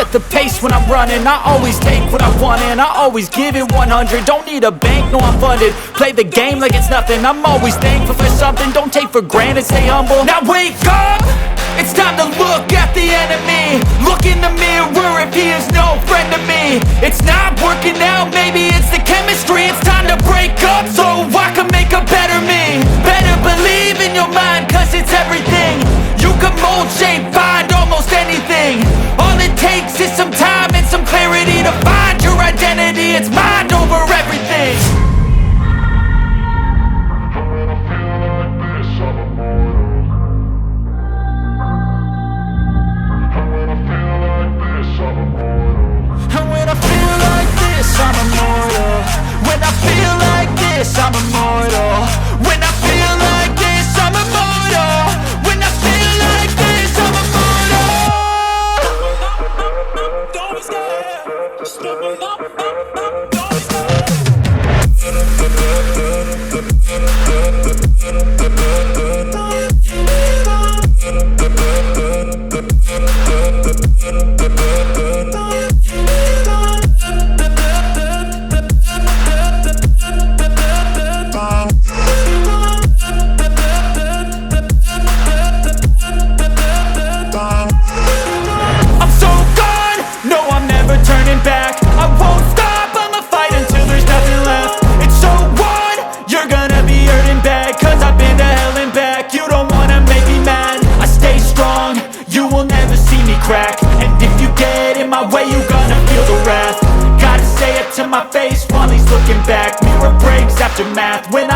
set the pace when I'm running. I always take what I want and I always give it 100. Don't need a bank, no I'm funded. Play the game like it's nothing. I'm always thankful for something. Don't take for granted, stay humble. Now wake up, it's time to look at the enemy. Look in the mirror if he is no friend to me. It's not working out, maybe it's the chemistry. It's time to break up so I can make a better me. Better believe in your mind, cause it's everything. You can mold, shape, find almost anything. All it takes is some time and some clarity to find your identity. It's mind over everything. And when I feel like this, I'm immortal. When I feel like this, I'm immortal. When I feel like this, I'm immortal. When I feel like this, I'm immortal. Don't be scared. Just level up, don't be scared. And if you get in my way, you gonna feel the wrath. Gotta say it to my face while he's looking back. Mirror breaks after math. When